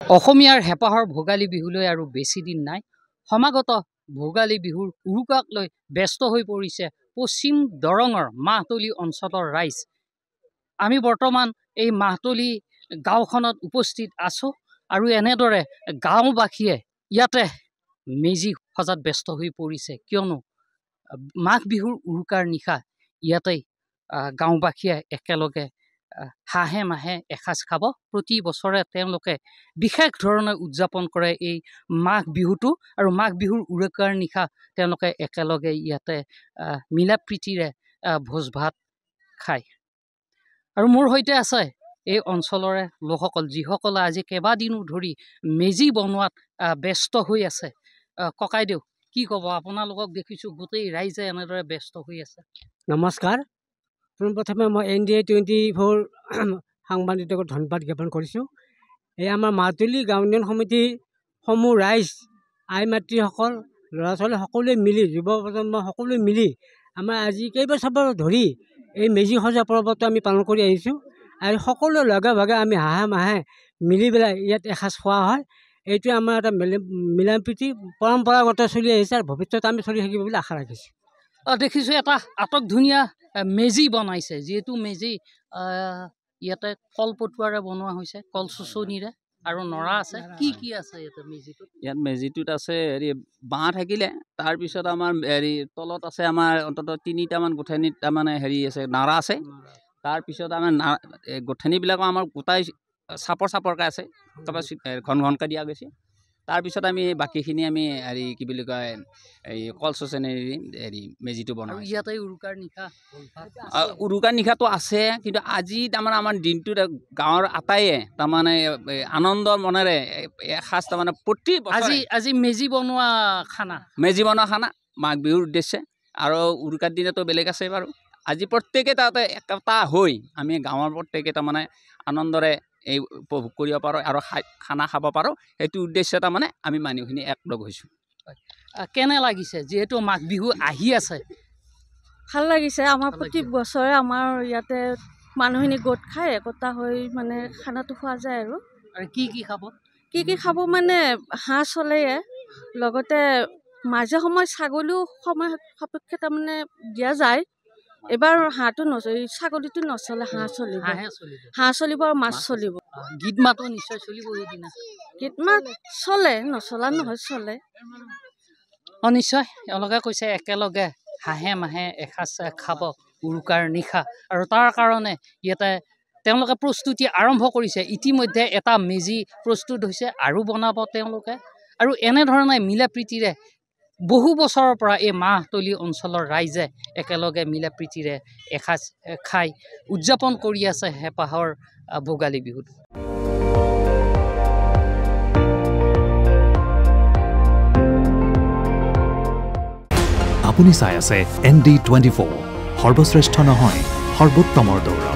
অসমীয়াৰ হেঁপাহৰ ভোগালী বিহুলৈ আৰু বেছি দিন নাই। সমাগত ভোগালী বিহুৰ উৰুকাক লৈ ব্যস্ত হৈ পৰিছে পশ্চিম দৰঙৰ মাহতলী অঞ্চলৰ ৰাইজ। আমি বৰ্তমান এই মাহতলী গাঁওখনত উপস্থিত আছোঁ আৰু এনেদৰে গাঁওবাসীয়ে ইয়াতে মেজি সজাত ব্যস্ত হৈ পৰিছে, কিয়নো মাঘ বিহুৰ উৰুকাৰ নিশা ইয়াতেই গাঁওবাসীয়ে একেলগে হাঁহে মাহে এসাঁজ খাব। প্ৰতি বছৰে তেওঁলোকে বিশেষ ধৰণে উদযাপন কৰে এই মাঘ বিহুটো, আৰু মাঘ বিহুৰ উৰুকাৰ নিশা তেওঁলোকে একেলগে ইয়াতে মিলা প্ৰীতিৰে ভোজ ভাত খায়। আৰু মোৰ সৈতে আছে এই অঞ্চলৰে লোকসকল, যিসকলে আজি কেইবাদিনো ধৰি মেজি বনোৱাত ব্যস্ত হৈ আছে। ককাইদেউ, কি ক'ব? আপোনালোকক দেখিছোঁ গোটেই ৰাইজে এনেদৰে ব্যস্ত হৈ আছে। নমস্কাৰ। পোনপ্ৰথমে মই NDA 24 সাংবাদিকক ধন্যবাদ জ্ঞাপন কৰিছোঁ। এই আমাৰ মাহতলী গাঁও উন্নয়ন সমিতিৰ সমূহ ৰাইজ, আই মাতৃসকল, ল'ৰা ছোৱালী সকলোৱে মিলি, যুৱ প্ৰজন্ম সকলোৱে মিলি আমাৰ আজি কেইবছৰ ধৰি এই মেজি সজা পৰ্বটো আমি পালন কৰি আহিছোঁ। আৰু সকলোৱে লগে ভাগে আমি হাঁহে মাহে মিলি পেলাই ইয়াত এসাঁজ খোৱা হয়। এইটোৱে আমাৰ এটা মিলা প্ৰীতি পৰম্পৰাগত চলি আহিছে, আৰু ভৱিষ্যত আমি চলি থাকিব বুলি আশা ৰাখিছোঁ। দেখিছোঁ এটা আটক ধুনীয়া মেজি বনাইছে, যিহেতু মেজি ইয়াতে কলপটুৱাৰে বনোৱা হৈছে, কল চুচনিৰে, আৰু নৰা আছে। কি কি আছে ইয়াতে মেজিটোত? ইয়াত মেজিটোত আছে হেৰি বাঁহ থাকিলে, তাৰপিছত আমাৰ হেৰি তলত আছে আমাৰ অন্ততঃ 3টামান গোঠনিত তাৰমানে হেৰি আছে, নাৰা আছে। তাৰপিছত আমাৰ গোঠনিবিলাকো আমাৰ গোটাই চাপৰকৈ আছে, ঘন ঘনকৈ দিয়া গৈছে। তাৰপিছত আমি বাকীখিনি আমি হেৰি কি বুলি কয়, এই কল চচনেৰি হেৰি মেজিটো বনাওঁ। ইয়াতে উৰুকাৰ নিশাটো আছে, কিন্তু আজি তাৰমানে আমাৰ দিনটোত গাঁৱৰ আটাইয়ে তাৰমানে আনন্দৰ মনেৰে এসাঁজ তাৰমানে প্ৰতি আজি মেজি বনোৱা খানা মাঘ বিহুৰ উদ্দেশ্যে, আৰু উৰুকাৰ দিনাতো বেলেগ আছে বাৰু। আজি প্ৰত্যেকে তাতে একতা হৈ আমি গাঁৱৰ প্ৰত্যেকে তাৰমানে আনন্দৰে এই উপভোগ কৰিব পাৰোঁ আৰু খানা খাব পাৰোঁ, সেইটো উদ্দেশ্য তাৰমানে আমি মানুহখিনি একলগ হৈছোঁ। কেনে লাগিছে যিহেতু মাঘ বিহু আহি আছে? ভাল লাগিছে। আমাৰ প্ৰতি বছৰে আমাৰ ইয়াতে মানুহখিনি গোট খাই একতা হৈ মানে খানাটো খোৱা যায়। আৰু কি কি খাব মানে হাঁহ চলেয়ে, লগতে মাজে সময়ে ছাগলীও সময় সাপেক্ষে তাৰমানে দিয়া যায়। এবাৰ হাঁহটো নচলে, ছাগলীটো নচলে, হাঁহ চলিব আৰু মাছ চলিব। গীত মাতো নিশ্চয় চলিব সেইদিনা? গীত মাত চলে, নচলা নহয়, চলে। নিশ্চয়। এওঁলোকে কৈছে একেলগে হাঁহে মাহে এসাঁজ খাব উৰুকাৰ নিশা, আৰু তাৰ কাৰণে ইয়াতে তেওঁলোকে প্ৰস্তুতি আৰম্ভ কৰিছে। ইতিমধ্যে এটা মেজি প্ৰস্তুত হৈছে আৰু বনাব তেওঁলোকে, আৰু এনেধৰণে মিলা প্ৰীতিৰে বহু বছৰৰ পৰা এই মাহতলী অঞ্চলৰ ৰাইজে একেলগে মিলা প্ৰীতিৰে এসাঁজ খাই উদযাপন কৰি আছে হেঁপাহৰ ভোগালী বিহুত। আপুনি চাই আছে ND 24, সৰ্বশ্ৰেষ্ঠ নহয়, সৰ্বোত্তমৰ দৌৰ।